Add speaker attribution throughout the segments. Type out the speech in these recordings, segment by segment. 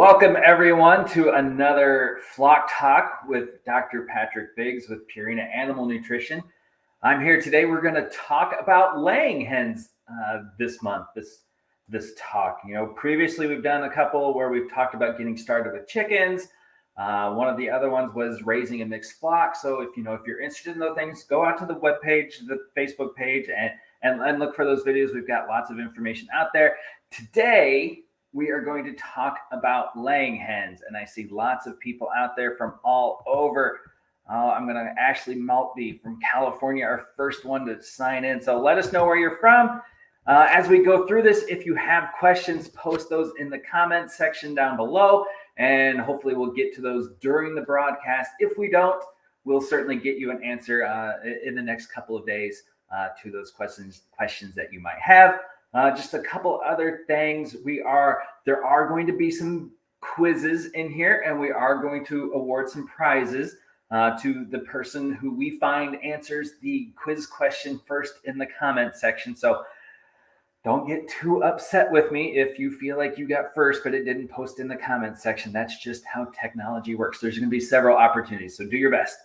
Speaker 1: Welcome everyone to another Flock Talk with Dr. Patrick Biggs with Purina Animal Nutrition. I'm here today. We're going to talk about laying hens this month, this talk. Previously we've done a couple where we've talked about getting started with chickens. One of the other ones was raising a mixed flock. So if you're interested in those things, go out to the webpage, the Facebook page, and look for those videos. We've got lots of information out there. Today, we are going to talk about laying hens, and I see lots of people out there from all over. I'm going to Ashley Maltby from California, our first one to sign in. So let us know where you're from. As we go through this, if you have questions, post those in the comments section down below, and hopefully we'll get to those during the broadcast. If we don't, we'll certainly get you an answer in the next couple of days to those questions that you might have. Just a couple other things. There are going to be some quizzes in here, and we are going to award some prizes to the person who we find answers the quiz question first in the comment section. So don't get too upset with me if you feel like you got first, but it didn't post in the comment section. That's just how technology works. There's going to be several opportunities, so do your best.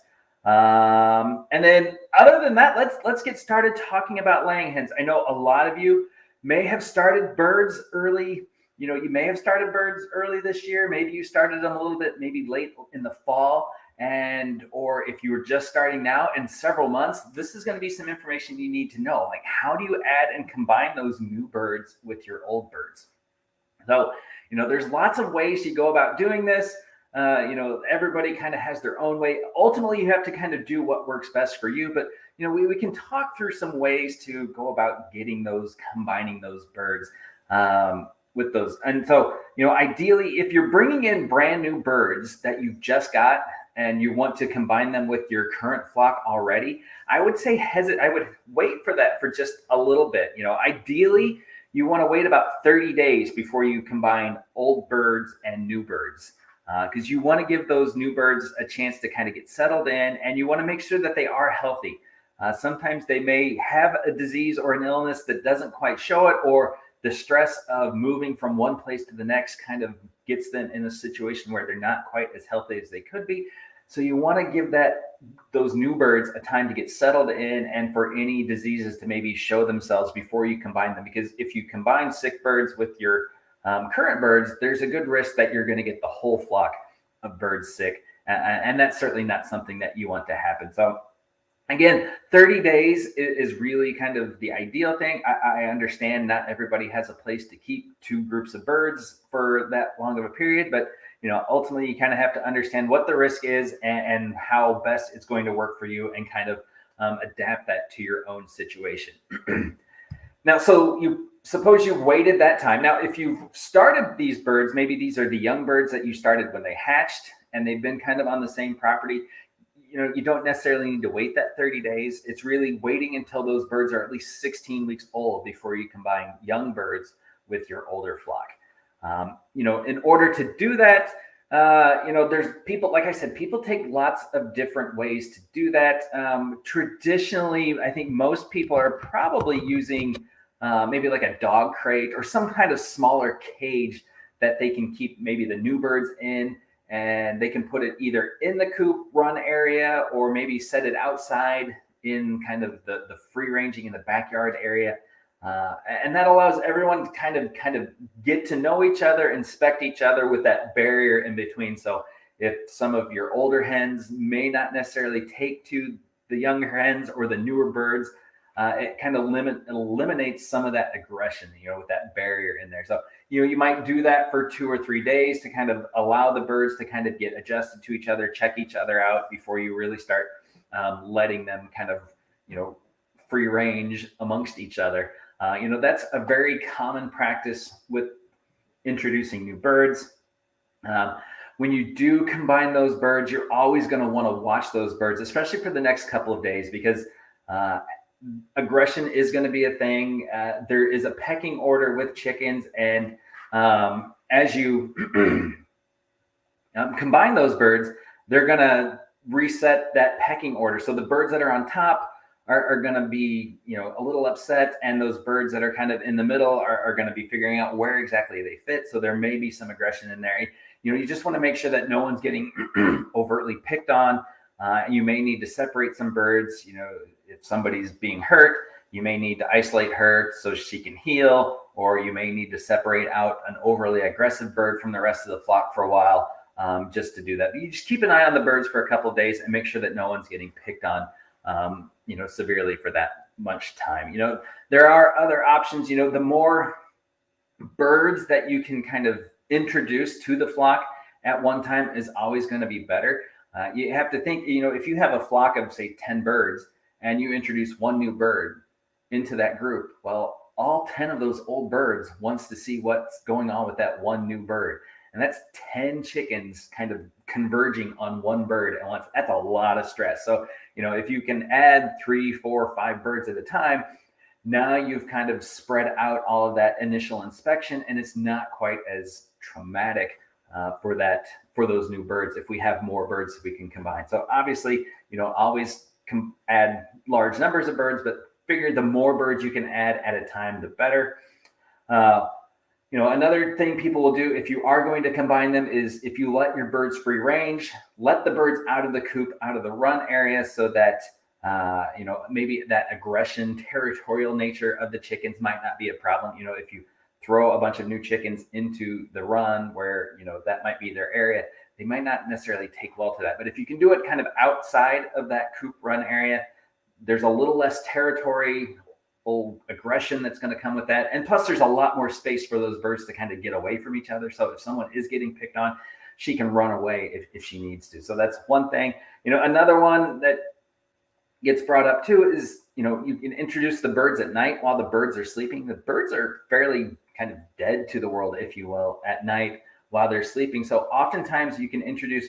Speaker 1: And then other than that, let's get started talking about laying hens. I know a lot of you may have started birds early. You may have started birds early this year. Maybe you started them a little bit, maybe late in the fall. Or if you were just starting now in several months, this is going to be some information you need to know. Like, how do you add and combine those new birds with your old birds? So, there's lots of ways you go about doing this. Everybody kind of has their own way. Ultimately, you have to kind of do what works best for you. But we can talk through some ways to go about combining those birds with those. And so, ideally, if you're bringing in brand new birds that you've just got and you want to combine them with your current flock already, I would say I would wait for that for just a little bit. Ideally, you want to wait about 30 days before you combine old birds and new birds. Because you want to give those new birds a chance to kind of get settled in, and you want to make sure that they are healthy. Sometimes they may have a disease or an illness that doesn't quite show it, or the stress of moving from one place to the next kind of gets them in a situation where they're not quite as healthy as they could be. So you want to give those new birds a time to get settled in, and for any diseases to maybe show themselves before you combine them. Because if you combine sick birds with your current birds, there's a good risk that you're going to get the whole flock of birds sick. And that's certainly not something that you want to happen. So again, 30 days is really kind of the ideal thing. I understand not everybody has a place to keep two groups of birds for that long of a period, but ultimately you kind of have to understand what the risk is and how best it's going to work for you, and kind of adapt that to your own situation. Now, so suppose you've waited that time. Now, if you've started these birds, maybe these are the young birds that you started when they hatched and they've been kind of on the same property. You don't necessarily need to wait that 30 days. It's really waiting until those birds are at least 16 weeks old before you combine young birds with your older flock. In order to do that, there's people, like I said, people take lots of different ways to do that. Traditionally, I think most people are probably using maybe like a dog crate or some kind of smaller cage that they can keep maybe the new birds in, and they can put it either in the coop run area or maybe set it outside in kind of the free ranging in the backyard area. And that allows everyone to kind of get to know each other, inspect each other with that barrier in between. So if some of your older hens may not necessarily take to the younger hens or the newer birds, it kind of eliminates some of that aggression, with that barrier in there. So, you might do that for 2 or 3 days to kind of allow the birds to kind of get adjusted to each other, check each other out before you really start letting them kind of, free range amongst each other. That's a very common practice with introducing new birds. When you do combine those birds, you're always going to want to watch those birds, especially for the next couple of days, because aggression is going to be a thing. There is a pecking order with chickens, and as you combine those birds, they're going to reset that pecking order. So the birds that are on top are going to be, a little upset, and those birds that are kind of in the middle are going to be figuring out where exactly they fit. So there may be some aggression in there. You just want to make sure that no one's getting overtly picked on. You may need to separate some birds. If somebody's being hurt, you may need to isolate her so she can heal, or you may need to separate out an overly aggressive bird from the rest of the flock for a while, just to do that. But you just keep an eye on the birds for a couple of days and make sure that no one's getting picked on, severely for that much time. There are other options. The more birds that you can kind of introduce to the flock at one time is always going to be better. You have to think, if you have a flock of, say, 10 birds and you introduce one new bird into that group, well, all 10 of those old birds wants to see what's going on with that one new bird. And that's 10 chickens kind of converging on one bird at once. That's a lot of stress. So, if you can add 3, 4, 5 birds at a time, now you've kind of spread out all of that initial inspection, and it's not quite as traumatic for those new birds if we have more birds we can combine. So obviously, always add large numbers of birds, but figure the more birds you can add at a time, the better. Another thing people will do if you are going to combine them is if you let your birds free range, let the birds out of the coop, out of the run area, so that maybe that aggression, territorial nature of the chickens might not be a problem. If you throw a bunch of new chickens into the run where, that might be their area, they might not necessarily take well to that. But if you can do it kind of outside of that coop run area, there's a little less territorial aggression that's going to come with that. And plus, there's a lot more space for those birds to kind of get away from each other. So if someone is getting picked on, she can run away if she needs to. So that's one thing. Another one that gets brought up too is, you can introduce the birds at night while the birds are sleeping. The birds are fairly kind of dead to the world, if you will, at night while they're sleeping. So oftentimes you can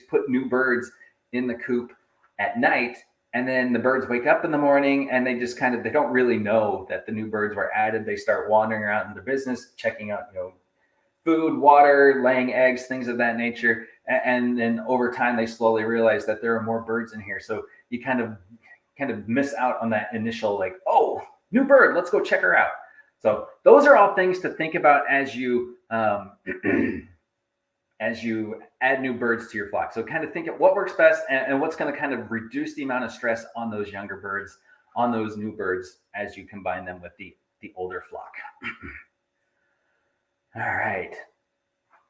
Speaker 1: put new birds in the coop at night, and then the birds wake up in the morning and they just they don't really know that the new birds were added. They start wandering around in their business, checking out, food, water, laying eggs, things of that nature. And then over time, they slowly realize that there are more birds in here. So you kind of miss out on that initial, oh, new bird, let's go check her out. So those are all things to think about as you as you add new birds to your flock. So kind of think of what works best and what's going to kind of reduce the amount of stress on those younger birds, on those new birds, as you combine them with the older flock. All right.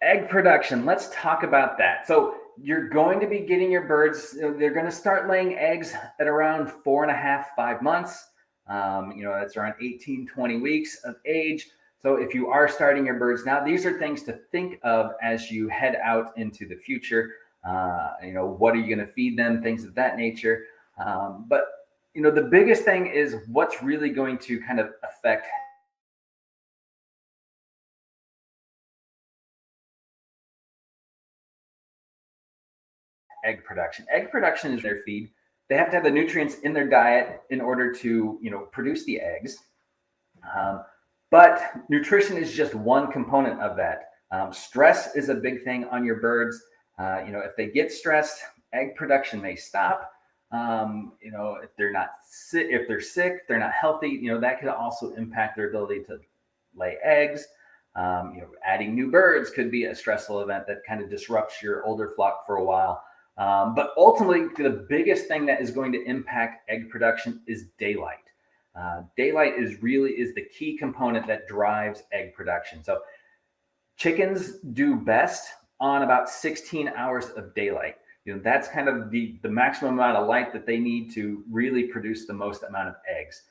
Speaker 1: Egg production. Let's talk about that. So you're going to be getting your birds, they're going to start laying eggs at around 4.5, 5 months. That's around 18, 20 weeks of age. So if you are starting your birds now, these are things to think of as you head out into the future. What are you going to feed them? Things of that nature. But the biggest thing is what's really going to kind of affect egg production. Egg production is their feed. They have to have the nutrients in their diet in order to, produce the eggs. But nutrition is just one component of that. Stress is a big thing on your birds. If they get stressed, egg production may stop. If they're not sick, if they're sick, they're not healthy, that could also impact their ability to lay eggs. Adding new birds could be a stressful event that kind of disrupts your older flock for a while. But ultimately, the biggest thing that is going to impact egg production is daylight. Daylight is the key component that drives egg production. So chickens do best on about 16 hours of daylight. That's kind of the maximum amount of light that they need to really produce the most amount of eggs.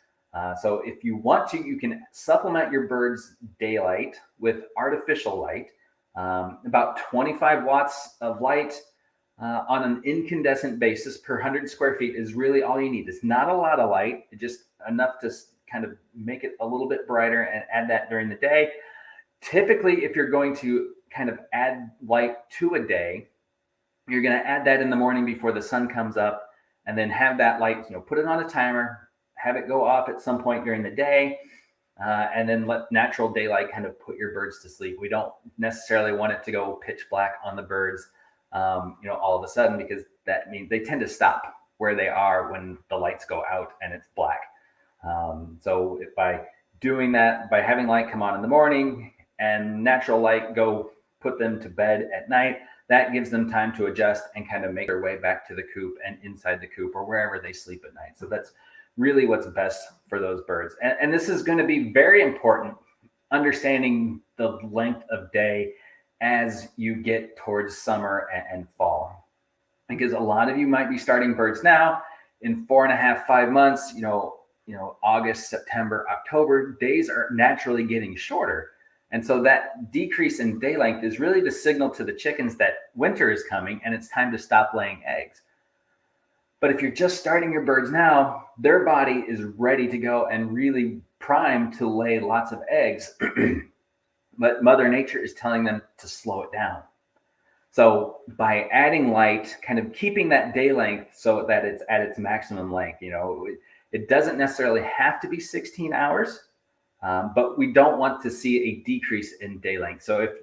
Speaker 1: So if you want to, you can supplement your birds' daylight with artificial light. About 25 watts of light on an incandescent basis per 100 square feet is really all you need. It's not a lot of light, it's just enough to kind of make it a little bit brighter, and add that during the day. Typically, if you're going to kind of add light to a day, you're going to add that in the morning before the sun comes up, and then have that light, put it on a timer, have it go off at some point during the day, and then let natural daylight kind of put your birds to sleep. We don't necessarily want it to go pitch black on the birds, all of a sudden, because that means they tend to stop where they are when the lights go out and it's black. So if by doing that, by having light come on in the morning and natural light go put them to bed at night, that gives them time to adjust and kind of make their way back to the coop and inside the coop or wherever they sleep at night. So that's really what's best for those birds. And this is going to be very important, understanding the length of day as you get towards summer and fall. Because a lot of you might be starting birds now in 4.5, 5 months, August, September, October, days are naturally getting shorter. And so that decrease in day length is really the signal to the chickens that winter is coming and it's time to stop laying eggs. But if you're just starting your birds now, their body is ready to go and really primed to lay lots of eggs. But Mother Nature is telling them to slow it down. So by adding light, kind of keeping that day length so that it's at its maximum length, it doesn't necessarily have to be 16 hours, but we don't want to see a decrease in day length. So if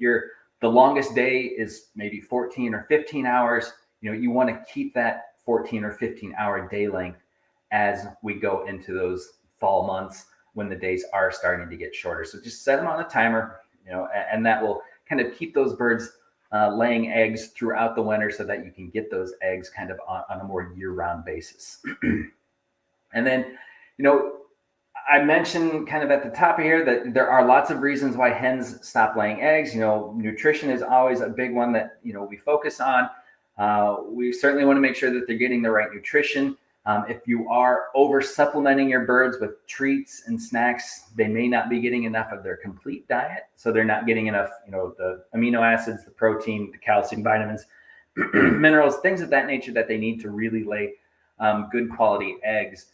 Speaker 1: the longest day is maybe 14 or 15 hours, you want to keep that 14 or 15 hour day length as we go into those fall months when the days are starting to get shorter. So just set them on a timer, and that will kind of keep those birds laying eggs throughout the winter so that you can get those eggs kind of on a more year-round basis. And then, I mentioned kind of at the top of here that there are lots of reasons why hens stop laying eggs. Nutrition is always a big one that, we focus on. We certainly want to make sure that they're getting the right nutrition. If you are over supplementing your birds with treats and snacks, they may not be getting enough of their complete diet. So they're not getting enough, the amino acids, the protein, the calcium, vitamins, minerals, things of that nature that they need to really lay good quality eggs.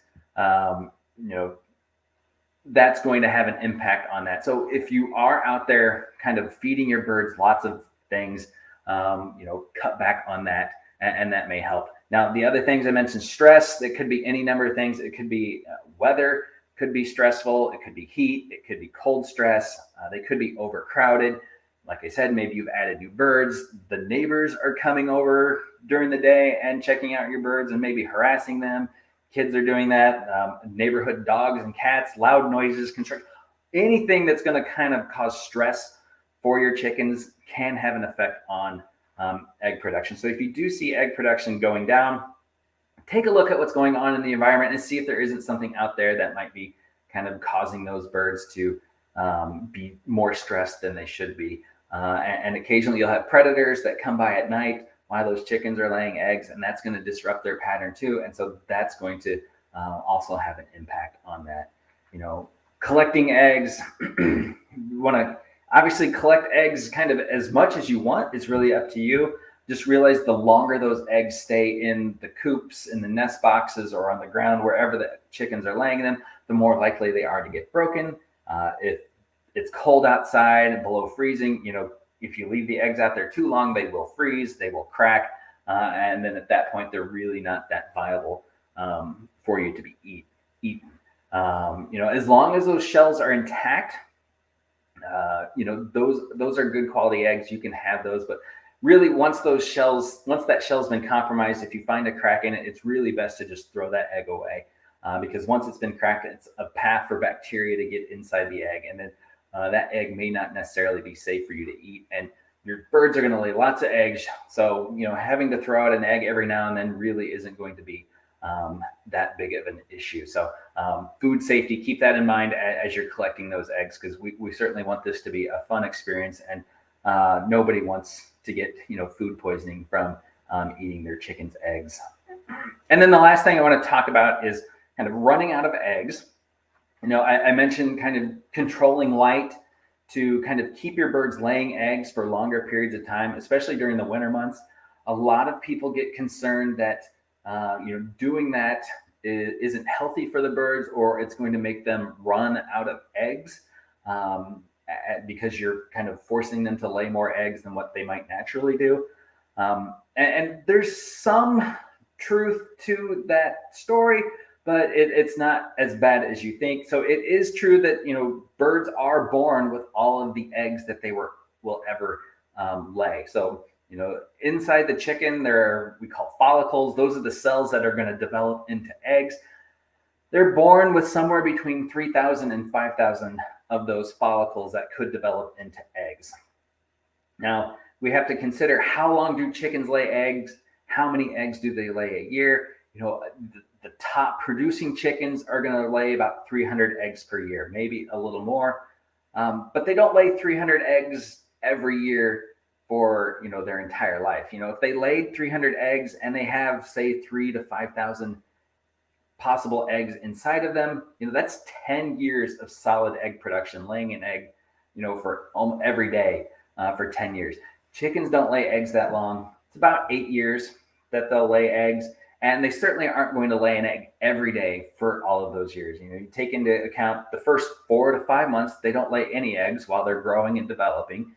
Speaker 1: That's going to have an impact on that. So if you are out there kind of feeding your birds lots of things, cut back on that, and that may help. Now, the other things I mentioned, stress, that could be any number of things. It could be weather, could be stressful. It could be heat. It could be cold stress. They could be overcrowded. Like I said, maybe you've added new birds. The neighbors are coming over during the day and checking out your birds and maybe harassing them. Kids are doing that. Neighborhood dogs and cats, loud noises, construction, anything that's going to kind of cause stress for your chickens can have an effect on egg production. So if you do see egg production going down, take a look at what's going on in the environment and see if there isn't something out there that might be kind of causing those birds to be more stressed than they should be. And occasionally you'll have predators that come by at night while those chickens are laying eggs, and that's going to disrupt their pattern too. And so that's going to also have an impact on that. Collecting eggs, you want to obviously collect eggs kind of as much as you want. It's really up to you. Just realize the longer those eggs stay in the coops, in the nest boxes, or on the ground, wherever the chickens are laying them, the more likely they are to get broken. If it's cold outside and below freezing, if you leave the eggs out there too long, they will freeze, they will crack. And then at that point, they're really not that viable for you to be eaten. As long as those shells are intact, those are good quality eggs. You can have those, but really once that shell's been compromised, if you find a crack in it, it's really best to just throw that egg away, because once it's been cracked, it's a path for bacteria to get inside the egg, and then that egg may not necessarily be safe for you to eat. And your birds are going to lay lots of eggs, so having to throw out an egg every now and then really isn't going to be that big of an issue. So food safety, keep that in mind as you're collecting those eggs, because we certainly want this to be a fun experience, and nobody wants to get food poisoning from eating their chickens' eggs. And then the last thing I want to talk about is kind of running out of eggs. I mentioned kind of controlling light to kind of keep your birds laying eggs for longer periods of time, especially during the winter months. A lot of people get concerned that doing that isn't healthy for the birds, or it's going to make them run out of eggs because you're kind of forcing them to lay more eggs than what they might naturally do. And there's some truth to that story, but it's not as bad as you think. So it is true that birds are born with all of the eggs that they will ever lay. So inside the chicken, we call follicles. Those are the cells that are going to develop into eggs. they're born with somewhere between 3,000 and 5,000 of those follicles that could develop into eggs. Now, we have to consider how long do chickens lay eggs? How many eggs do they lay a year? The top producing chickens are going to lay about 300 eggs per year, maybe a little more. But they don't lay 300 eggs every year for, their entire life. If they laid 300 eggs and they have, say, 3,000 to 5,000 possible eggs inside of them, that's 10 years of solid egg production, laying an egg, for every day for 10 years. Chickens don't lay eggs that long. It's about 8 years that they'll lay eggs. And they certainly aren't going to lay an egg every day for all of those years. You take into account the first 4 to 5 months, they don't lay any eggs while they're growing and developing.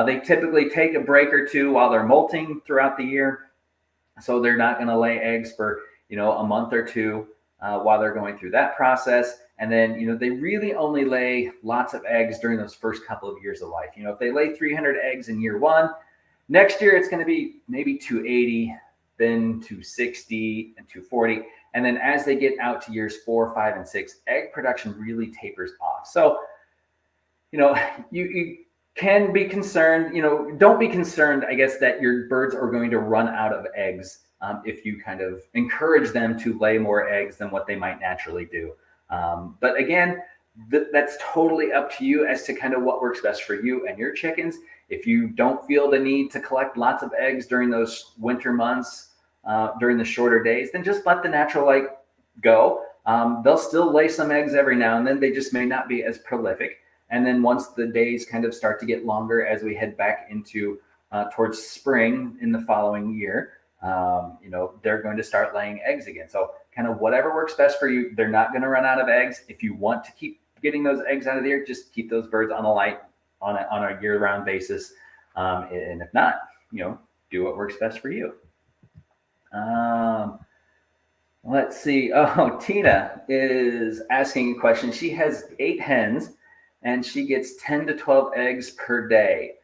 Speaker 1: They typically take a break or two while they're molting throughout the year. So they're not going to lay eggs for, a month or two while they're going through that process. And then, they really only lay lots of eggs during those first couple of years of life. If they lay 300 eggs in year one, next year it's going to be maybe 280. Then 260 and 240. And then as they get out to years 4, 5, and 6, egg production really tapers off. So, you can be concerned, don't be concerned, I guess, that your birds are going to run out of eggs if you kind of encourage them to lay more eggs than what they might naturally do. But again, that's totally up to you as to kind of what works best for you and your chickens. If you don't feel the need to collect lots of eggs during those winter months, during the shorter days, then just let the natural light go. They'll still lay some eggs every now and then. They just may not be as prolific. And then once the days kind of start to get longer as we head back into towards spring in the following year, they're going to start laying eggs again. So kind of whatever works best for you. They're not going to run out of eggs. If you want to keep getting those eggs out of the air, just keep those birds on the light on a year-round basis. And if not, do what works best for you. Let's see. Oh, Tina is asking a question. She has 8 hens and she gets 10 to 12 eggs per day.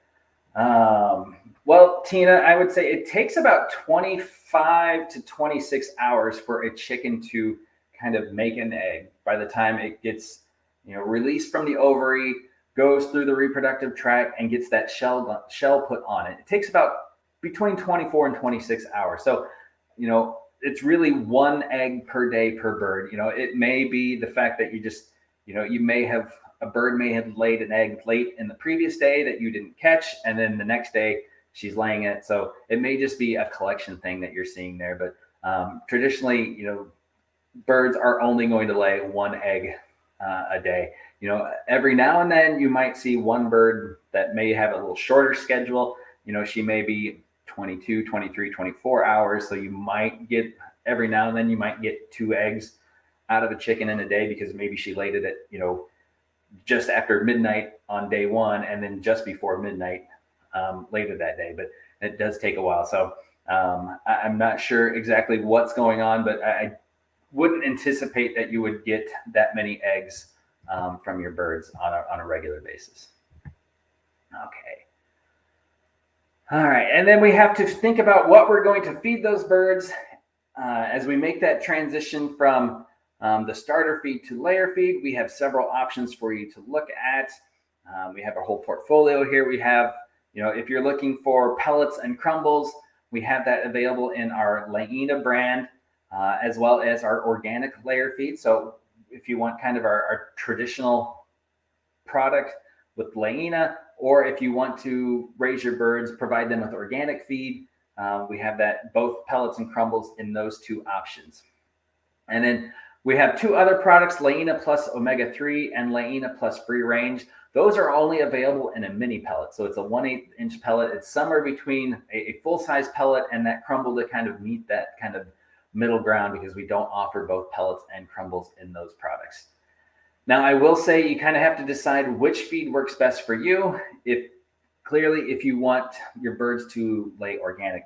Speaker 1: Well, Tina, I would say it takes about 25 to 26 hours for a chicken to kind of make an egg. By the time it gets, released from the ovary, goes through the reproductive tract and gets that shell put on it. It takes about between 24 and 26 hours. So, it's really 1 egg per day per bird. It may be the fact that you just, a bird may have laid an egg late in the previous day that you didn't catch. And then the next day she's laying it. So it may just be a collection thing that you're seeing there. But traditionally, birds are only going to lay 1 egg a day. Every now and then you might see one bird that may have a little shorter schedule. She may be 22, 23, 24 hours. So you might get, every now and then you might get 2 eggs out of a chicken in a day because maybe she laid it at, just after midnight on day 1 and then just before midnight later that day. But it does take a while. So I'm not sure exactly what's going on, but I wouldn't anticipate that you would get that many eggs from your birds on a regular basis. Okay. All right. And then we have to think about what we're going to feed those birds as we make that transition from the starter feed to layer feed. We have several options for you to look at. We have a whole portfolio here. We have, if you're looking for pellets and crumbles, we have that available in our Laina brand, as well as our organic layer feed. So if you want kind of our traditional product with Laina, or if you want to raise your birds, provide them with organic feed, we have that, both pellets and crumbles in those 2 options. And then we have 2 other products, Laina Plus Omega-3 and Laina Plus Free Range. Those are only available in a mini pellet. So it's a 1/8 inch pellet. It's somewhere between a full-size pellet and that crumble to kind of meet that kind of middle ground, because we don't offer both pellets and crumbles in those products. Now, I will say you kind of have to decide which feed works best for you. If you want your birds to lay organic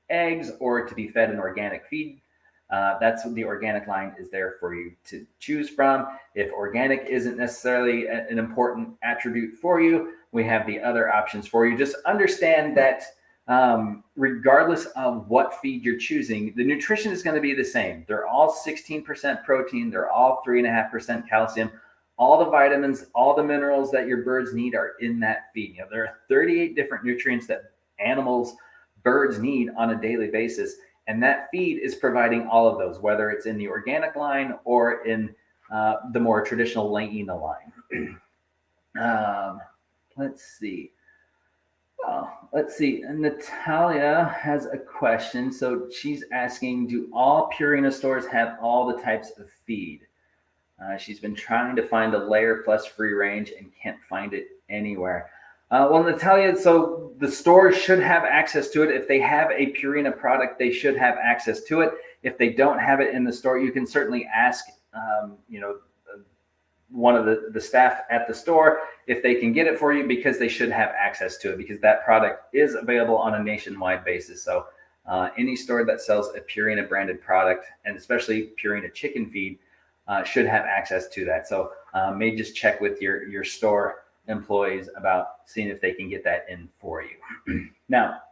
Speaker 1: eggs or to be fed an organic feed, that's what the organic line is there for you to choose from. If organic isn't necessarily an important attribute for you, we have the other options for you. Just understand that regardless of what feed you're choosing, the nutrition is going to be the same. They're all 16% protein. They're all 3.5% calcium. All the vitamins, all the minerals that your birds need are in that feed. There are 38 different nutrients that birds need on a daily basis. And that feed is providing all of those, whether it's in the organic line or in the more traditional Latina line. Let's see. Natalia has a question. So she's asking, do all Purina stores have all the types of feed? She's been trying to find a layer plus free range and can't find it anywhere. Well, Natalia, so the stores should have access to it. If they have a Purina product, they should have access to it. If they don't have it in the store, you can certainly ask, one of the staff at the store if they can get it for you, because they should have access to it, because that product is available on a nationwide basis. So any store that sells a Purina branded product, and especially Purina chicken feed, should have access to that. So may just check with your store employees about seeing if they can get that in for you. Now,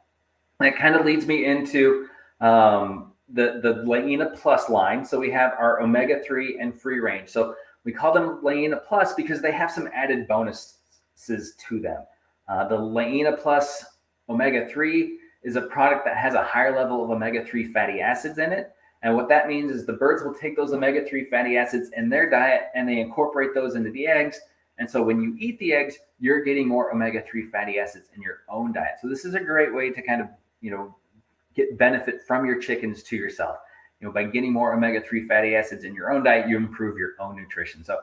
Speaker 1: that kind of leads me into the Latina Plus line. So we have our omega-3 and free range. So we call them Latina Plus because they have some added bonuses to them. The Latina Plus omega-3 is a product that has a higher level of omega-3 fatty acids in it. And what that means is the birds will take those omega-3 fatty acids in their diet and they incorporate those into the eggs. And so when you eat the eggs, you're getting more omega-3 fatty acids in your own diet. So this is a great way to kind of, get benefit from your chickens to yourself. By getting more omega-3 fatty acids in your own diet, you improve your own nutrition. So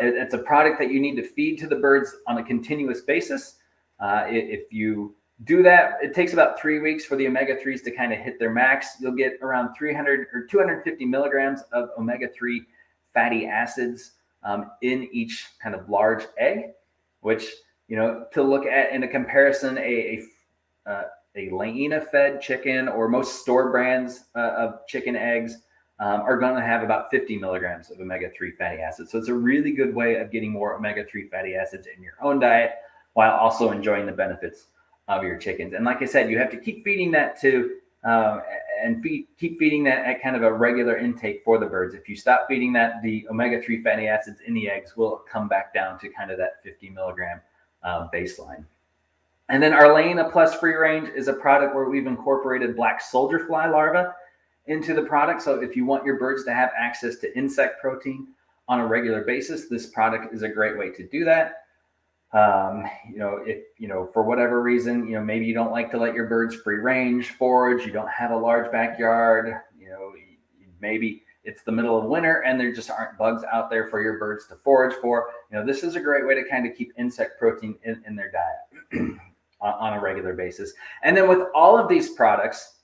Speaker 1: it's a product that you need to feed to the birds on a continuous basis. If you do that, it takes about 3 weeks for the omega-3s to kind of hit their max. You'll get around 300 or 250 milligrams of omega-3 fatty acids in each kind of large egg, which, to look at in a comparison, a Latina fed chicken or most store brands of chicken eggs are going to have about 50 milligrams of omega-3 fatty acids. So it's a really good way of getting more omega-3 fatty acids in your own diet while also enjoying the benefits of your chickens. And like I said, you have to keep feeding that keep feeding that at kind of a regular intake for the birds. If you stop feeding that, the omega-3 fatty acids in the eggs will come back down to kind of that 50 milligram baseline. And then our Latina Plus free range is a product where we've incorporated black soldier fly larvae into the product. So if you want your birds to have access to insect protein on a regular basis, this product is a great way to do that. If for whatever reason, maybe you don't like to let your birds free range forage, you don't have a large backyard, maybe it's the middle of winter and there just aren't bugs out there for your birds to forage for. This is a great way to kind of keep insect protein in their diet on a regular basis. And then with all of these products,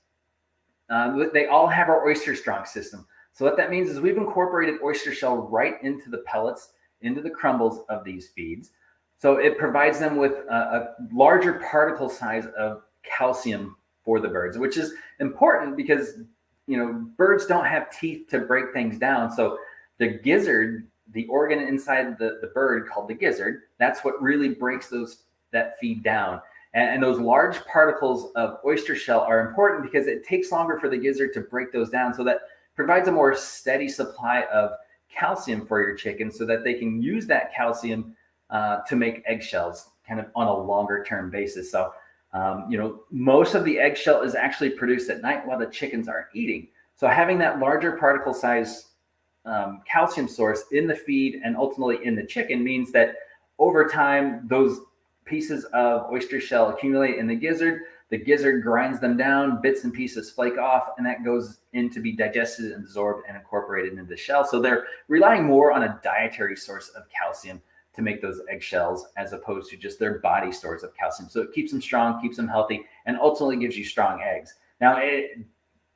Speaker 1: they all have our oyster strong system. So what that means is we've incorporated oyster shell right into the pellets, into the crumbles of these feeds. So it provides them with a larger particle size of calcium for the birds, which is important because, birds don't have teeth to break things down. So the gizzard, the organ inside the bird called the gizzard, that's what really breaks that feed down. And those large particles of oyster shell are important because it takes longer for the gizzard to break those down. So that provides a more steady supply of calcium for your chickens so that they can use that calcium to make eggshells kind of on a longer term basis. So, most of the eggshell is actually produced at night while the chickens aren't eating. So having that larger particle size calcium source in the feed and ultimately in the chicken means that over time, those pieces of oyster shell accumulate in the gizzard grinds them down, bits and pieces flake off, and that goes in to be digested and absorbed and incorporated into the shell. So they're relying more on a dietary source of calcium to make those eggshells as opposed to just their body stores of calcium. So it keeps them strong, keeps them healthy, and ultimately gives you strong eggs. Now,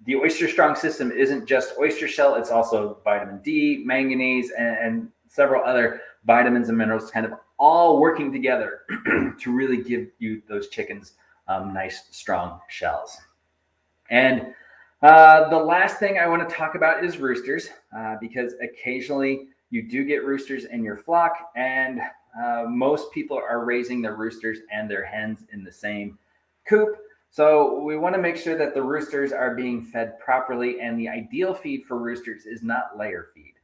Speaker 1: the oyster strong system isn't just oyster shell, it's also vitamin D, manganese, and several other vitamins and minerals kind of all working together to really give you those chickens nice, strong shells. And the last thing I want to talk about is roosters, because occasionally you do get roosters in your flock, and most people are raising their roosters and their hens in the same coop. So we want to make sure that the roosters are being fed properly, and the ideal feed for roosters is not layer feed.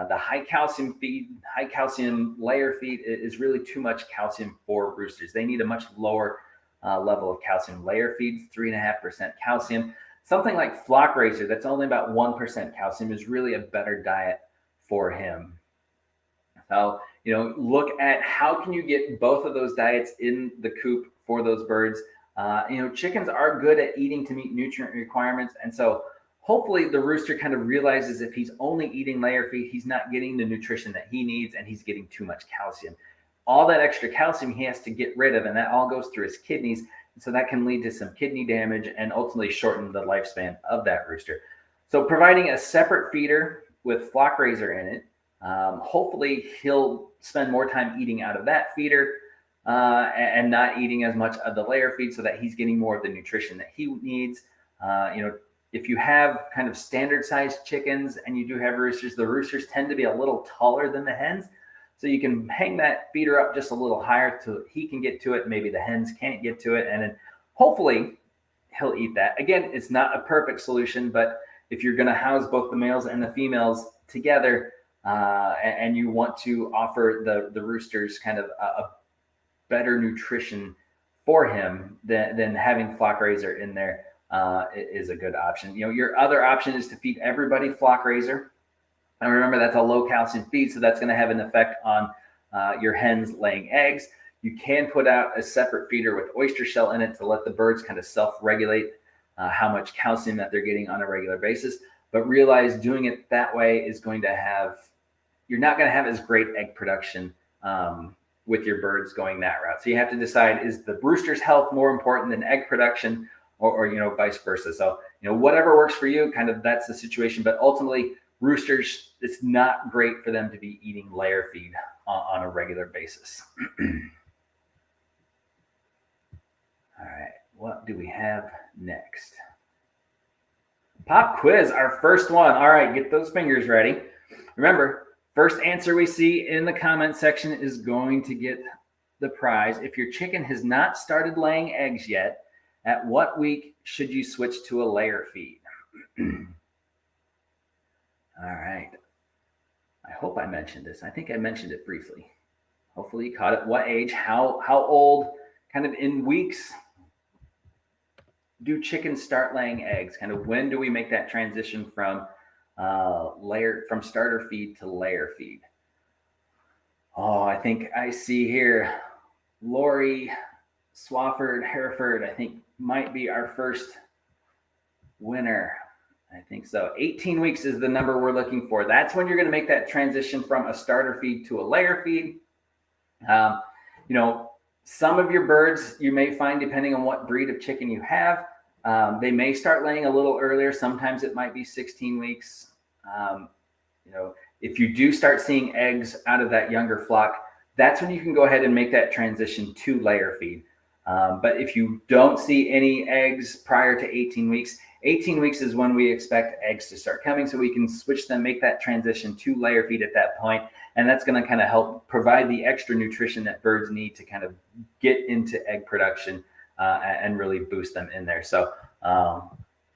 Speaker 1: The high calcium layer feed is really too much calcium for roosters. They need a much lower level of calcium. Layer feeds 3.5% calcium. Something like flock raiser that's only about 1% calcium is really a better diet for him. So, look at how can you get both of those diets in the coop for those birds. Chickens are good at eating to meet nutrient requirements. And so hopefully the rooster kind of realizes if he's only eating layer feed, he's not getting the nutrition that he needs and he's getting too much calcium. All that extra calcium he has to get rid of, and that all goes through his kidneys. So that can lead to some kidney damage and ultimately shorten the lifespan of that rooster. So providing a separate feeder with flock raiser in it, hopefully he'll spend more time eating out of that feeder and not eating as much of the layer feed so that he's getting more of the nutrition that he needs. If you have kind of standard sized chickens and you do have roosters, the roosters tend to be a little taller than the hens. So you can hang that feeder up just a little higher so he can get to it. Maybe the hens can't get to it. And then hopefully he'll eat that. Again, it's not a perfect solution, but if you're going to house both the males and the females together and you want to offer the roosters kind of a better nutrition for him than having flock raiser in there is a good option. Your other option is to feed everybody flock raiser. And remember, that's a low calcium feed, so that's going to have an effect on your hens laying eggs. You can put out a separate feeder with oyster shell in it to let the birds kind of self-regulate how much calcium that they're getting on a regular basis. But realize doing it that way is going to you're not going to have as great egg production with your birds going that route. So you have to decide, is the rooster's health more important than egg production or vice versa? So, whatever works for you, kind of that's the situation. But ultimately, roosters, it's not great for them to be eating layer feed on a regular basis. All right, what do we have next? Pop quiz, our first one. All right, get those fingers ready. Remember, first answer we see in the comment section is going to get the prize. If your chicken has not started laying eggs yet, at what week should you switch to a layer feed? All right. I hope I mentioned this. I think I mentioned it briefly. Hopefully you caught it. What age, how old, kind of in weeks do chickens start laying eggs? Kind of when do we make that transition from starter feed to layer feed? Oh, I think I see here Lori Swafford Hereford, I think might be our first winner. I think so. 18 weeks is the number we're looking for. That's when you're going to make that transition from a starter feed to a layer feed. Some of your birds you may find, depending on what breed of chicken you have, they may start laying a little earlier. Sometimes it might be 16 weeks. If you do start seeing eggs out of that younger flock, that's when you can go ahead and make that transition to layer feed. But if you don't see any eggs prior to 18 weeks, 18 weeks is when we expect eggs to start coming, so we can switch them, make that transition to layer feed at that point, and that's going to kind of help provide the extra nutrition that birds need to kind of get into egg production and really boost them in there. So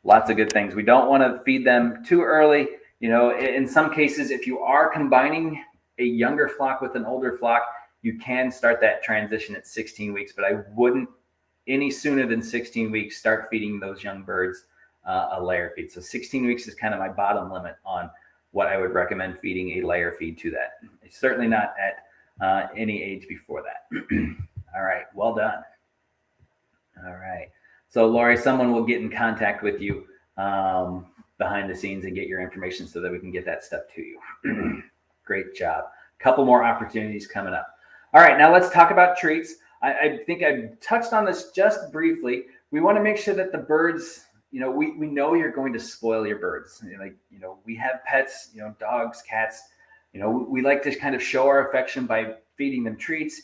Speaker 1: lots of good things. We don't want to feed them too early. In some cases, if you are combining a younger flock with an older flock, you can start that transition at 16 weeks, but I wouldn't any sooner than 16 weeks start feeding those young birds a layer feed. So 16 weeks is kind of my bottom limit on what I would recommend feeding a layer feed to that. It's certainly not at any age before that. All right, well done. All right. So Lori, someone will get in contact with you behind the scenes and get your information so that we can get that stuff to you. Great job. Couple more opportunities coming up. All right, now let's talk about treats. I think I touched on this just briefly. We want to make sure that the birds, we know you're going to spoil your birds. We have pets, dogs, cats. We like to kind of show our affection by feeding them treats.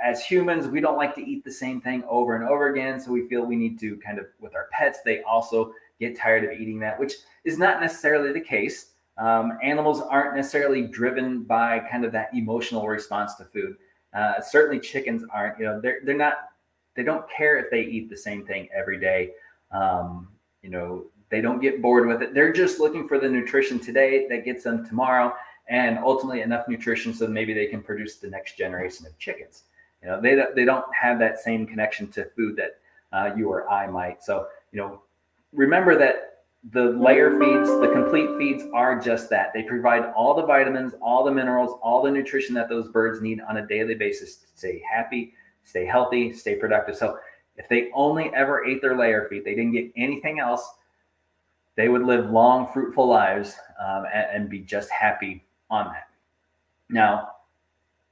Speaker 1: As humans, we don't like to eat the same thing over and over again. So we feel we need to kind of, with our pets, they also get tired of eating that, which is not necessarily the case. Animals aren't necessarily driven by kind of that emotional response to food. Certainly chickens aren't, they're not they don't care if they eat the same thing every day. They don't get bored with it. They're just looking for the nutrition today that gets them tomorrow, and ultimately enough nutrition so maybe they can produce the next generation of chickens. They don't have that same connection to food that you or I might. So remember that the layer feeds, the complete feeds, are just that. They provide all the vitamins, all the minerals, all the nutrition that those birds need on a daily basis to stay happy, stay healthy, stay productive. So if they only ever ate their layer feed, they didn't get anything else, they would live long, fruitful lives and be just happy on that. Now,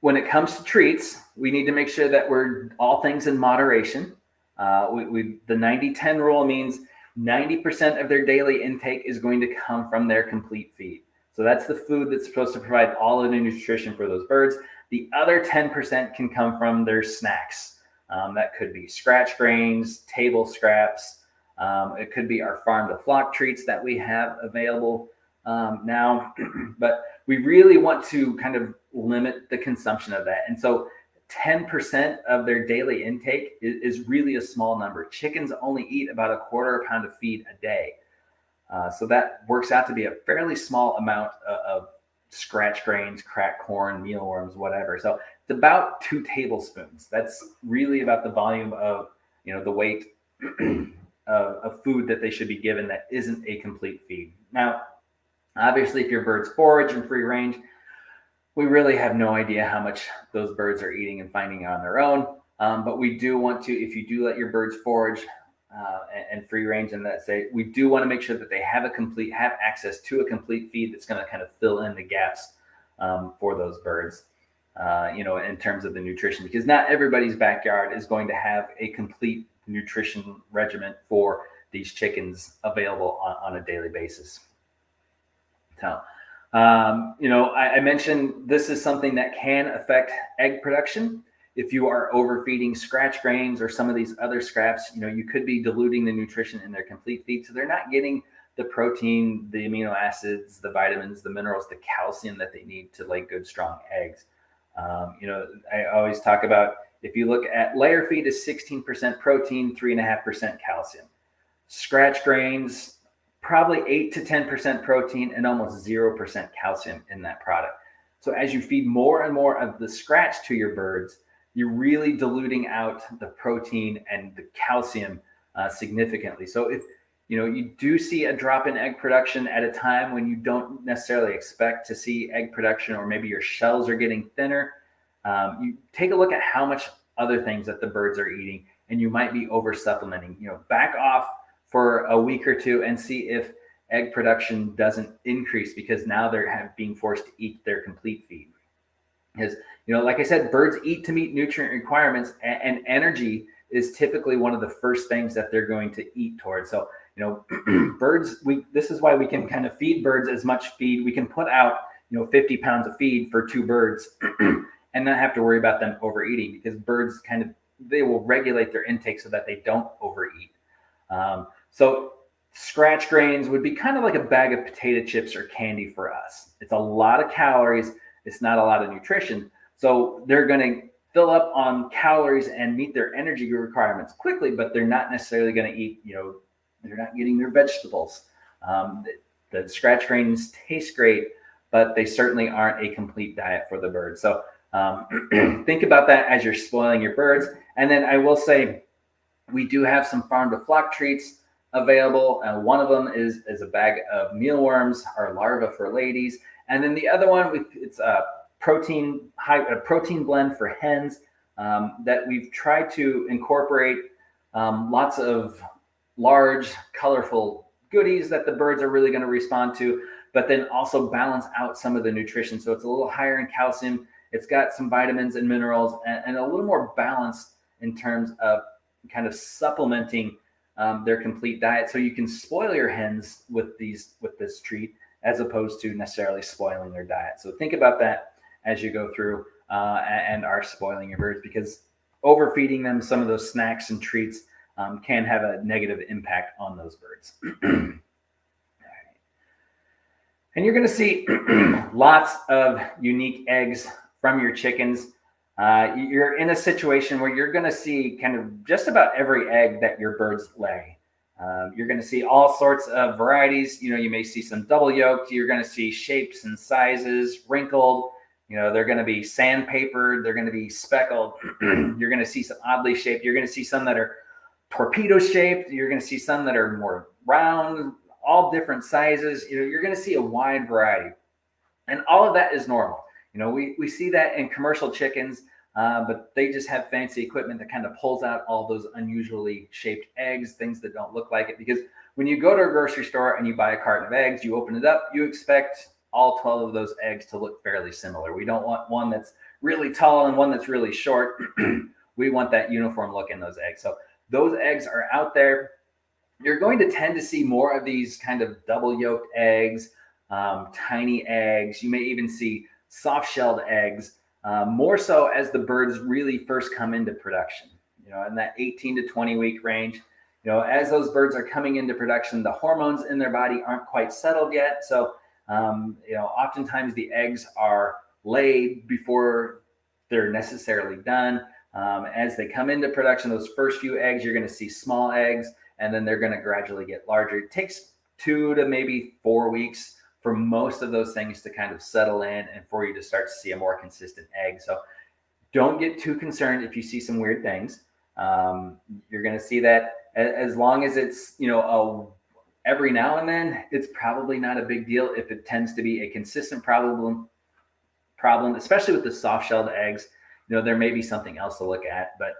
Speaker 1: when it comes to treats, we need to make sure that we're all things in moderation. The 90-10 rule means 90% of their daily intake is going to come from their complete feed. So that's the food that's supposed to provide all of the nutrition for those birds. The other 10% can come from their snacks. That could be scratch grains, table scraps. It could be our farm to flock treats that we have available now. But we really want to kind of limit the consumption of that. And so 10% of their daily intake is really a small number. Chickens only eat about a quarter pound of feed a day. So that works out to be a fairly small amount of scratch grains, cracked corn, mealworms, whatever. So it's about 2 tablespoons. That's really about the volume of, the weight of food that they should be given that isn't a complete feed. Now, obviously, if your birds forage and free range, we really have no idea how much those birds are eating and finding on their own. But we do want to, if you do let your birds forage and free range, and we do want to make sure that they have access to a complete feed that's going to kind of fill in the gaps for those birds, in terms of the nutrition, because not everybody's backyard is going to have a complete nutrition regimen for these chickens available on a daily basis. So, I mentioned this is something that can affect egg production. If you are overfeeding scratch grains or some of these other scraps, you could be diluting the nutrition in their complete feed. So they're not getting the protein, the amino acids, the vitamins, the minerals, the calcium that they need to lay good, strong eggs. I always talk about, if you look at layer feed, is 16% protein, 3.5% calcium. Scratch grains, probably 8 to 10% protein and almost 0% calcium in that product. So as you feed more and more of the scratch to your birds, you're really diluting out the protein and the calcium significantly. So if you do see a drop in egg production at a time when you don't necessarily expect to see egg production, or maybe your shells are getting thinner, you take a look at how much other things that the birds are eating, and you might be over supplementing. Back off for a week or two and see if egg production doesn't increase, because now they're being forced to eat their complete feed. Because, like I said, birds eat to meet nutrient requirements, and energy is typically one of the first things that they're going to eat towards. So, birds, this is why we can kind of feed birds as much feed. We can put out, 50 pounds of feed for 2 birds and not have to worry about them overeating, because birds they will regulate their intake so that they don't overeat. So scratch grains would be kind of like a bag of potato chips or candy for us. It's a lot of calories. It's not a lot of nutrition. So they're going to fill up on calories and meet their energy requirements quickly, but they're not necessarily going to eat, they're not getting their vegetables. The scratch grains taste great, but they certainly aren't a complete diet for the birds. So think about that as you're spoiling your birds. And then I will say, we do have some farm to flock treats available. One of them is a bag of mealworms, our larva for ladies. And then the other one, it's a protein blend for hens that we've tried to incorporate lots of large, colorful goodies that the birds are really going to respond to, but then also balance out some of the nutrition. So it's a little higher in calcium. It's got some vitamins and minerals, and a little more balanced in terms of kind of supplementing their complete diet. So you can spoil your hens with this treat, as opposed to necessarily spoiling their diet. So think about that as you go through and are spoiling your birds, because overfeeding them some of those snacks and treats can have a negative impact on those birds. And you're going to see lots of unique eggs from your chickens. you're in a situation where you're going to see kind of just about every egg that your birds lay. You're going to see all sorts of varieties. You may see some double yolked. You're going to see shapes and sizes, wrinkled. They're going to be sandpapered. They're going to be speckled. You're going to see some oddly shaped. You're going to see some that are torpedo shaped. You're going to see some that are more round, all different sizes. You're going to see a wide variety. And all of that is normal. We see that in commercial chickens, but they just have fancy equipment that kind of pulls out all those unusually shaped eggs, things that don't look like it. Because when you go to a grocery store and you buy a carton of eggs, you open it up, you expect all 12 of those eggs to look fairly similar. We don't want one that's really tall and one that's really short. We want that uniform look in those eggs. So those eggs are out there. You're going to tend to see more of these kind of double yolked eggs, tiny eggs. You may even see soft-shelled eggs, more so as the birds really first come into production, in that 18 to 20 week range. As those birds are coming into production, the hormones in their body aren't quite settled yet. So, oftentimes the eggs are laid before they're necessarily done. As they come into production, those first few eggs, you're going to see small eggs, and then they're going to gradually get larger. It takes 2 to maybe 4 weeks for most of those things to kind of settle in and for you to start to see a more consistent egg. So don't get too concerned if you see some weird things. You're going to see that as long as it's, every now and then, it's probably not a big deal. If it tends to be a consistent problem, especially with the soft-shelled eggs, there may be something else to look at. But,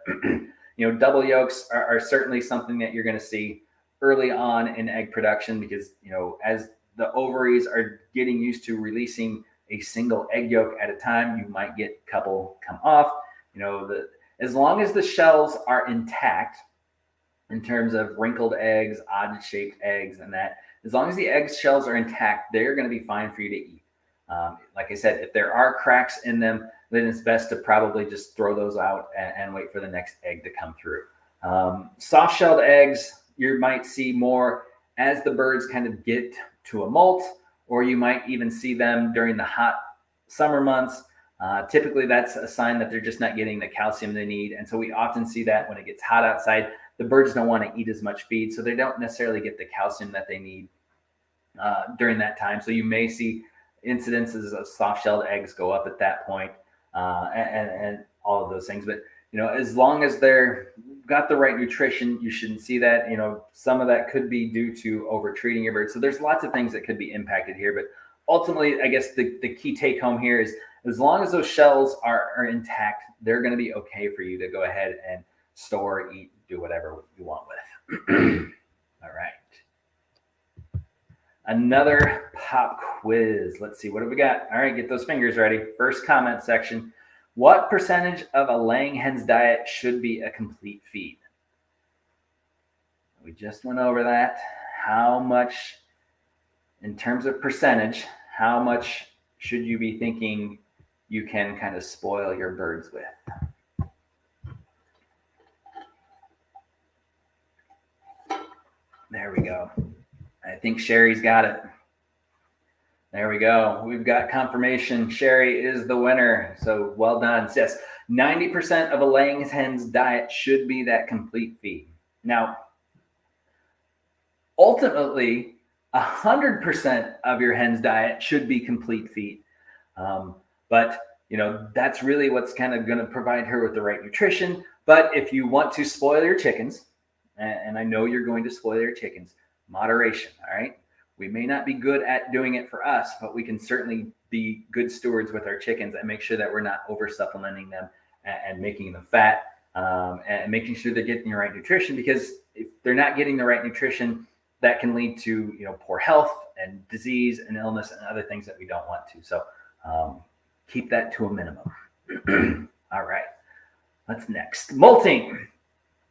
Speaker 1: double yolks are certainly something that you're going to see early on in egg production because, as the ovaries are getting used to releasing a single egg yolk at a time, you might get a couple come off. As long as the shells are intact in terms of wrinkled eggs, odd shaped eggs, and that, as long as the egg shells are intact, they're going to be fine for you to eat. Like I said, if there are cracks in them, then it's best to probably just throw those out and wait for the next egg to come through. Soft-shelled eggs, you might see more as the birds kind of get to a molt, or you might even see them during the hot summer months. Typically, that's a sign that they're just not getting the calcium they need. And so we often see that when it gets hot outside, the birds don't want to eat as much feed, so they don't necessarily get the calcium that they need during that time. So you may see incidences of soft-shelled eggs go up at that point, and all of those things. But as long as they're got the right nutrition, you shouldn't see that. Some of that could be due to over-treating your birds. So there's lots of things that could be impacted here. But ultimately, I guess the key take home here is as long as those shells are intact, they're going to be okay for you to go ahead and store, eat, do whatever you want with. All right. Another pop quiz. Let's see, what have we got? All right, get those fingers ready. First comment section. What percentage of a laying hen's diet should be a complete feed? We just went over that. How much, in terms of percentage, how much should you be thinking you can kind of spoil your birds with? There we go. I think Sherry's got it. There we go. We've got confirmation. Sherry is the winner. So well done. Yes, 90% of a laying hen's diet should be that complete feed. Now, ultimately, 100% of your hen's diet should be complete feed. But, that's really what's kind of going to provide her with the right nutrition. But if you want to spoil your chickens, and I know you're going to spoil your chickens, moderation, all right? We may not be good at doing it for us, but we can certainly be good stewards with our chickens and make sure that we're not over supplementing them and making them fat, and making sure they're getting the right nutrition, because if they're not getting the right nutrition, that can lead to poor health and disease and illness and other things that we don't want to. So keep that to a minimum. All right, what's next? Molting.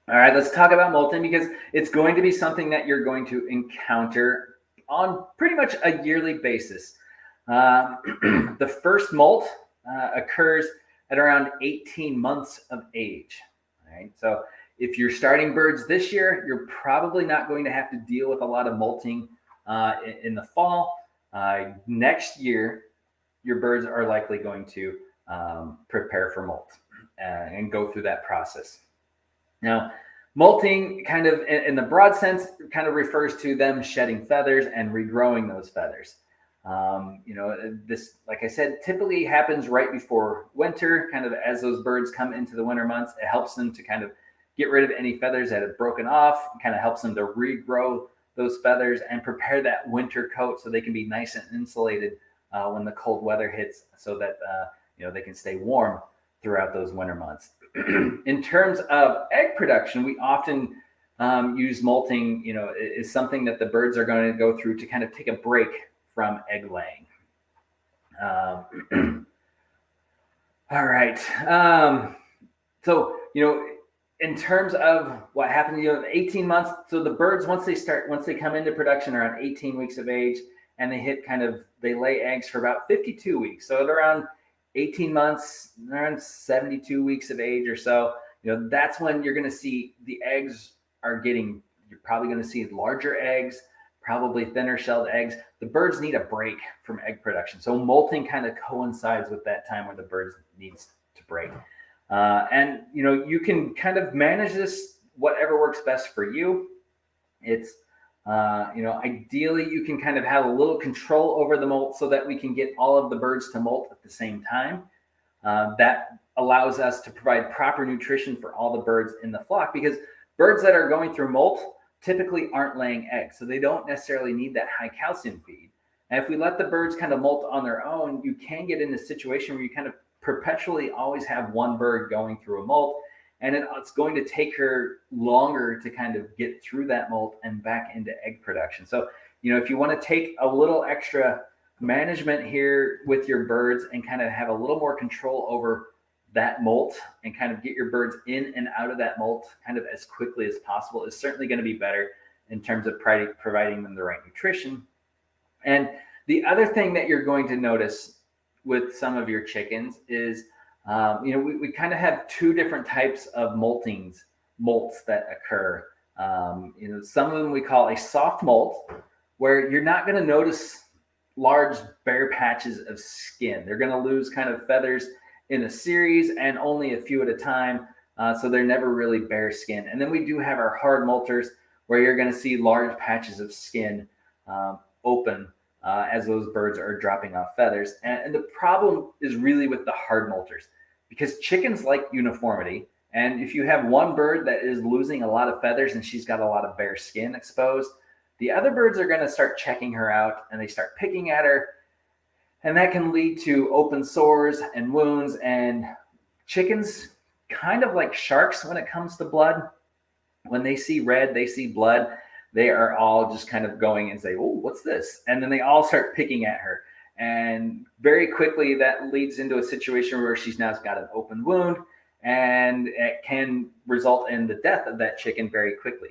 Speaker 1: All right, let's talk about molting because it's going to be something that you're going to encounter on pretty much a yearly basis. The first molt occurs at around 18 months of age. All right, so if you're starting birds this year, you're probably not going to have to deal with a lot of molting in the fall. Next year, your birds are likely going to prepare for molt. and go through that process. Now, molting kind of in the broad sense kind of refers to them shedding feathers and regrowing those feathers. This, like I said, typically happens right before winter, kind of as those birds come into the winter months. It helps them to kind of get rid of any feathers that have broken off, kind of helps them to regrow those feathers and prepare that winter coat so they can be nice and insulated when the cold weather hits, so that they can stay warm throughout those winter months. In terms of egg production, we often use molting, is something that the birds are going to go through to kind of take a break from egg laying. All right. So, in terms of what happens, 18 months. So the birds, once they come into production around 18 weeks of age, and they lay eggs for about 52 weeks. So at around 18 months, around 72 weeks of age or so, that's when you're going to see the eggs you're probably going to see larger eggs, probably thinner shelled eggs. The birds need a break from egg production. So molting kind of coincides with that time where the birds needs to break. And you can kind of manage this whatever works best for you. It's ideally you can kind of have a little control over the molt so that we can get all of the birds to molt at the same time. That allows us to provide proper nutrition for all the birds in the flock, because birds that are going through molt typically aren't laying eggs, so they don't necessarily need that high calcium feed. And if we let the birds kind of molt on their own, you can get in a situation where you kind of perpetually always have one bird going through a molt, and it's going to take her longer to kind of get through that molt and back into egg production. So, if you want to take a little extra management here with your birds and kind of have a little more control over that molt and kind of get your birds in and out of that molt kind of as quickly as possible, is certainly going to be better in terms of providing them the right nutrition. And the other thing that you're going to notice with some of your chickens is, we kind of have two different types of molts that occur. Some of them we call a soft molt, where you're not going to notice large bare patches of skin. They're going to lose kind of feathers in a series and only a few at a time. So they're never really bare skin. And then we do have our hard molters, where you're going to see large patches of skin open as those birds are dropping off feathers. And the problem is really with the hard molters, because chickens like uniformity. And if you have one bird that is losing a lot of feathers and she's got a lot of bare skin exposed, the other birds are going to start checking her out, and they start picking at her. And that can lead to open sores and wounds. And chickens, kind of like sharks when it comes to blood, when they see red, they see blood, they are all just kind of going and say, "Oh, what's this?" And then they all start picking at her. And very quickly that leads into a situation where she's now got an open wound, and it can result in the death of that chicken very quickly.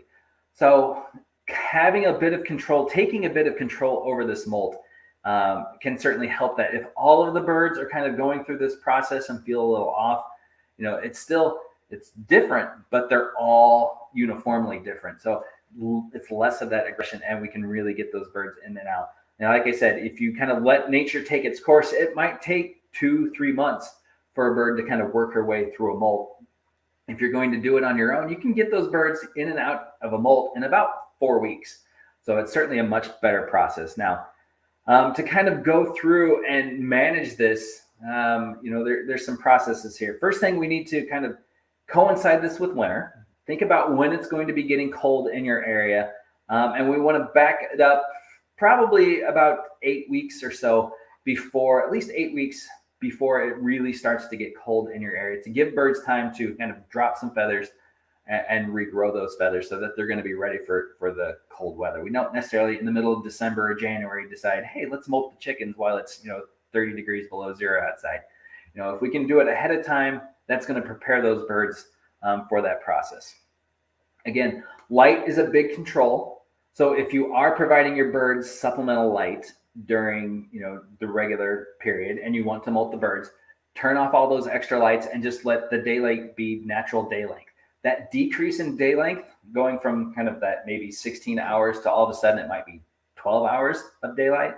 Speaker 1: So having a bit of control, taking a bit of control over this molt can certainly help that. If all of the birds are kind of going through this process and feel a little off, it's different, but they're all uniformly different. So it's less of that aggression, and we can really get those birds in and out. Now, like I said, if you kind of let nature take its course, it might take 2-3 months for a bird to kind of work her way through a molt. If you're going to do it on your own, you can get those birds in and out of a molt in about 4 weeks. So it's certainly a much better process. Now, to kind of go through and manage this, there's some processes here. First thing, we need to kind of coincide this with winter. Think about when it's going to be getting cold in your area. And we want to back it up probably about 8 weeks or so before, at least 8 weeks before it really starts to get cold in your area, to give birds time to kind of drop some feathers and regrow those feathers so that they're going to be ready for the cold weather. We don't necessarily in the middle of December or January decide, hey, let's molt the chickens while it's 30 degrees below zero outside. If we can do it ahead of time, that's going to prepare those birds for that process. Again, light is a big control. So if you are providing your birds supplemental light during the regular period and you want to molt the birds, turn off all those extra lights and just let the daylight be natural day length. That decrease in day length, going from kind of that maybe 16 hours to all of a sudden it might be 12 hours of daylight,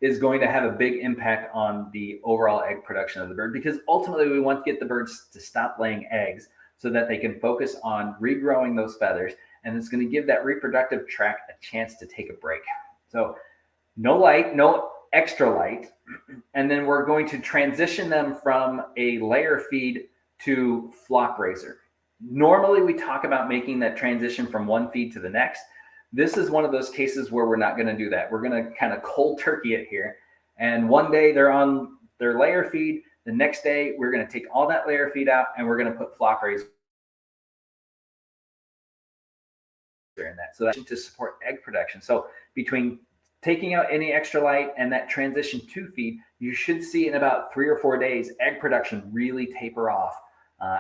Speaker 1: is going to have a big impact on the overall egg production of the bird, because ultimately we want to get the birds to stop laying eggs so that they can focus on regrowing those feathers, and it's going to give that reproductive tract a chance to take a break. So no light, no extra light, and then we're going to transition them from a layer feed to flock raiser. Normally we talk about making that transition from one feed to the next. This is one of those cases where we're not going to do that. We're going to kind of cold turkey it here. And one day they're on their layer feed. The next day we're going to take all that layer feed out and we're going to put flock raiser in that. So that's to support egg production. So between taking out any extra light and that transition to feed, you should see in about 3 or 4 days, egg production really taper off.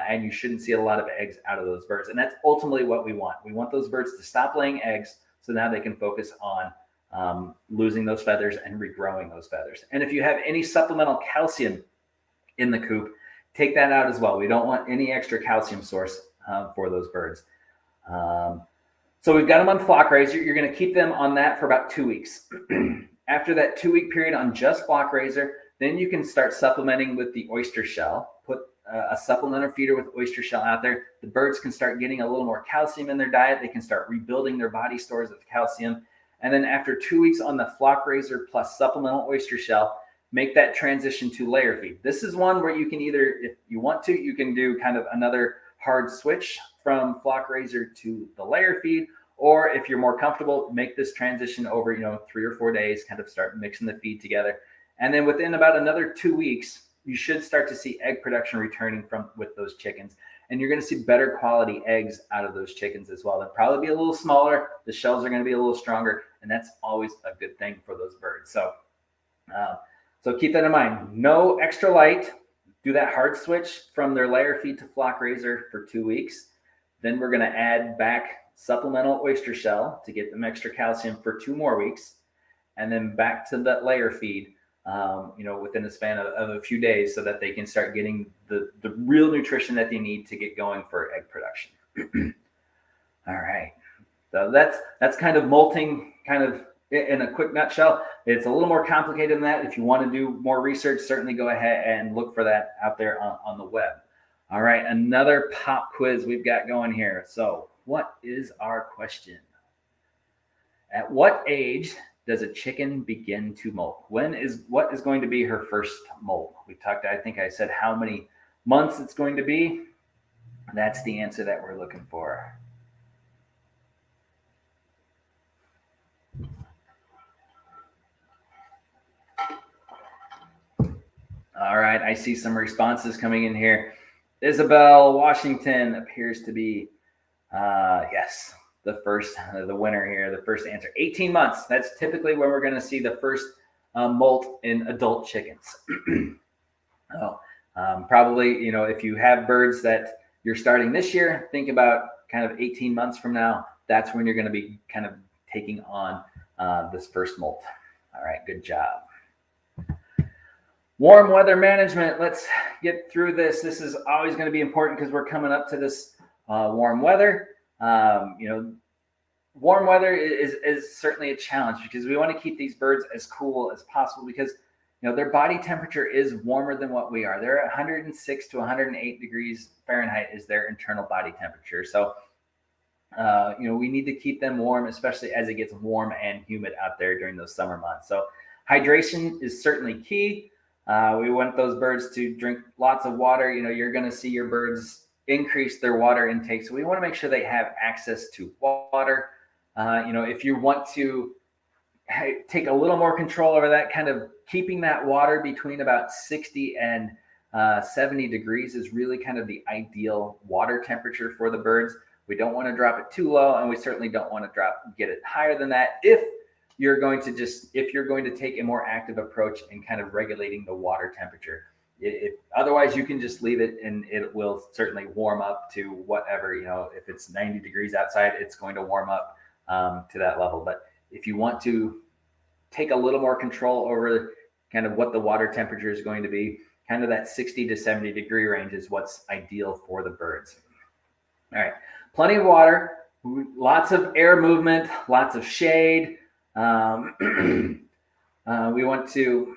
Speaker 1: And you shouldn't see a lot of eggs out of those birds. And that's ultimately what we want. We want those birds to stop laying eggs so now they can focus on losing those feathers and regrowing those feathers. And if you have any supplemental calcium in the coop, take that out as well. We don't want any extra calcium source for those birds. So we've got them on flock raiser. You're going to keep them on that for about 2 weeks. After that 2-week period on just flock raiser, then you can start supplementing with the oyster shell. Put a supplemental feeder with oyster shell out there. The birds can start getting a little more calcium in their diet. They can start rebuilding their body stores of calcium. And then after 2 weeks on the flock raiser plus supplemental oyster shell, make that transition to layer feed. This is one where you can either, if you want to, you can do kind of another hard switch from flock raiser to the layer feed. Or if you're more comfortable, make this transition over, 3 or 4 days, kind of start mixing the feed together. And then within about another 2 weeks, you should start to see egg production returning with those chickens. And you're going to see better quality eggs out of those chickens as well. They'll probably be a little smaller. The shells are going to be a little stronger. And that's always a good thing for those birds. So keep that in mind. No extra light. Do that hard switch from their layer feed to flock raiser for 2 weeks. Then we're going to add back supplemental oyster shell to get them extra calcium for 2 more weeks. And then back to that layer feed. Within a span of a few days so that they can start getting the real nutrition that they need to get going for egg production. All right. So that's kind of molting kind of in a quick nutshell. It's a little more complicated than that. If you want to do more research, certainly go ahead and look for that out there on the web. All right. Another pop quiz we've got going here. So what is our question? At what age does a chicken begin to molt? What is going to be her first molt? We talked, I think I said how many months it's going to be. That's the answer that we're looking for. All right, I see some responses coming in here. Isabel Washington appears to be, yes, the winner here, the first answer. 18 months. That's typically when we're going to see the first molt in adult chickens. Probably, if you have birds that you're starting this year, think about kind of 18 months from now. That's when you're going to be kind of taking on this first molt. All right, good job. Warm weather management. Let's get through this. This is always going to be important because we're coming up to this warm weather. Warm weather is certainly a challenge because we want to keep these birds as cool as possible because, their body temperature is warmer than what we are. They're at 106 to 108 degrees Fahrenheit is their internal body temperature. So, we need to keep them warm, especially as it gets warm and humid out there during those summer months. So hydration is certainly key. We want those birds to drink lots of water. You're going to see your birds increase their water intake. So we want to make sure they have access to water. If you want to take a little more control over that, kind of keeping that water between about 60 and 70 degrees is really kind of the ideal water temperature for the birds. We don't want to drop it too low, and we certainly don't want to get it higher than that if you're going to take a more active approach in kind of regulating the water temperature. Otherwise, you can just leave it and it will certainly warm up to whatever, if it's 90 degrees outside, it's going to warm up to that level. But if you want to take a little more control over kind of what the water temperature is going to be, kind of that 60 to 70 degree range is what's ideal for the birds. All right, plenty of water, lots of air movement, lots of shade. We want to,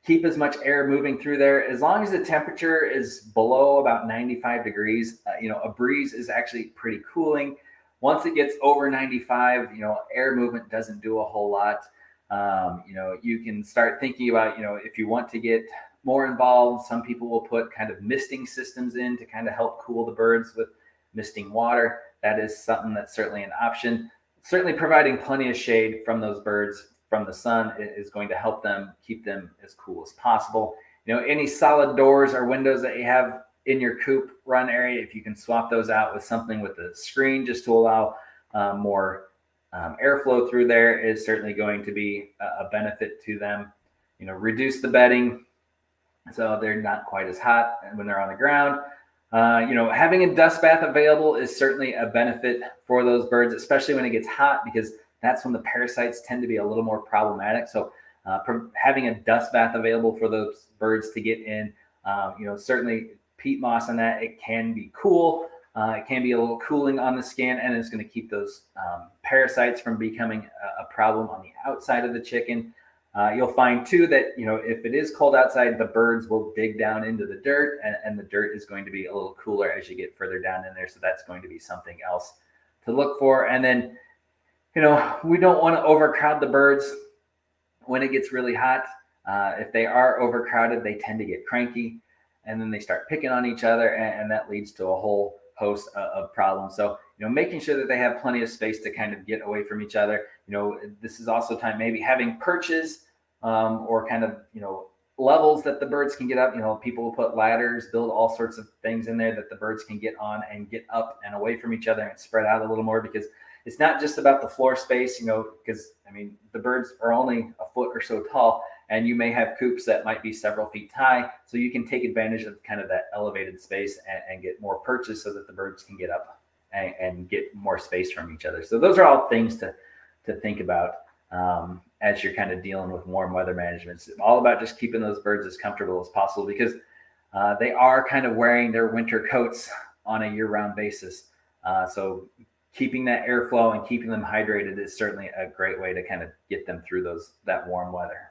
Speaker 1: keep as much air moving through there. As long as the temperature is below about 95 degrees, a breeze is actually pretty cooling. Once it gets over 95, air movement doesn't do a whole lot. You can start thinking about, if you want to get more involved, some people will put kind of misting systems in to kind of help cool the birds with misting water. That is something that's certainly an option. Certainly providing plenty of shade from those birds from the sun is going to help them keep them as cool as possible. Any solid doors or windows that you have in your coop run area, if you can swap those out with something with a screen just to allow more airflow through there, is certainly going to be a benefit to them. Reduce the bedding so they're not quite as hot when they're on the ground. Having a dust bath available is certainly a benefit for those birds, especially when it gets hot, because that's when the parasites tend to be a little more problematic. So having a dust bath available for those birds to get in, certainly peat moss on that, it can be cool. It can be a little cooling on the skin, and it's going to keep those parasites from becoming a problem on the outside of the chicken. You'll find too that, if it is cold outside, the birds will dig down into the dirt, and the dirt is going to be a little cooler as you get further down in there. So that's going to be something else to look for. And then, we don't want to overcrowd the birds when it gets really hot. If they are overcrowded, they tend to get cranky, and then they start picking on each other, and that leads to a whole host of problems. So, making sure that they have plenty of space to kind of get away from each other. This is also time maybe having perches or kind of, levels that the birds can get up. People will put ladders, build all sorts of things in there that the birds can get on and get up and away from each other and spread out a little more, because it's not just about the floor space, because the birds are only a foot or so tall, and you may have coops that might be several feet high. So you can take advantage of kind of that elevated space and get more perches so that the birds can get up and get more space from each other. So those are all things to think about as you're kind of dealing with warm weather management. It's all about just keeping those birds as comfortable as possible, because they are kind of wearing their winter coats on a year-round basis. So keeping that airflow and keeping them hydrated is certainly a great way to kind of get them through that warm weather.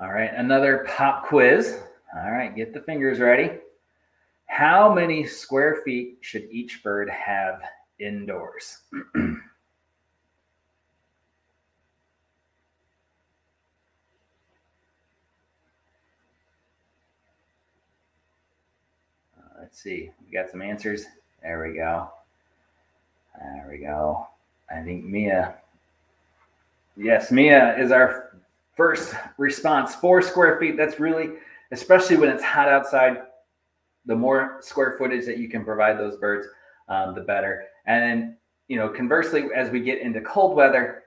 Speaker 1: All right, another pop quiz. All right, get the fingers ready. How many square feet should each bird have indoors? Let's see. We got some answers. There we go. I think Mia. Yes, Mia is our first response. 4 square feet. That's really, especially when it's hot outside, the more square footage that you can provide those birds, the better. And then, conversely, as we get into cold weather,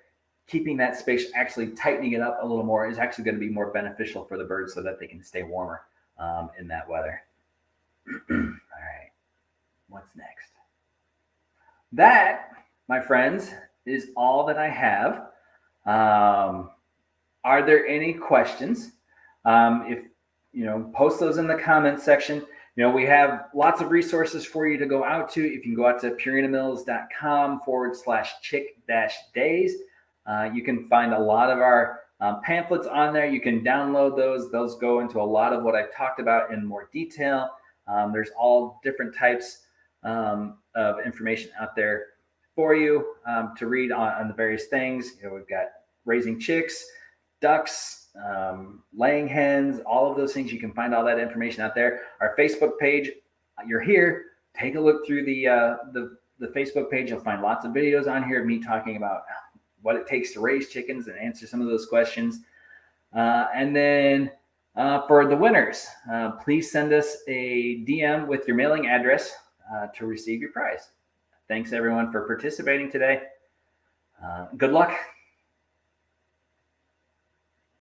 Speaker 1: keeping that space, actually tightening it up a little more, is actually going to be more beneficial for the birds so that they can stay warmer in that weather. All right, what's next? That, my friends, is all that I have. Are there any questions? If post those in the comments section. We have lots of resources for you to go out to. If you can go out to purinamills.com/chick-days, you can find a lot of our pamphlets on there. You can download those. Those go into a lot of what I've talked about in more detail. There's all different types of information out there for you to read on the various things. We've got raising chicks, ducks, laying hens, all of those things. You can find all that information out there. Our Facebook page, you're here, take a look through the Facebook page. You'll find lots of videos on here of me talking about what it takes to raise chickens and answer some of those questions. And then for the winners, please send us a DM with your mailing address to receive your prize. Thanks everyone for participating today. Good luck.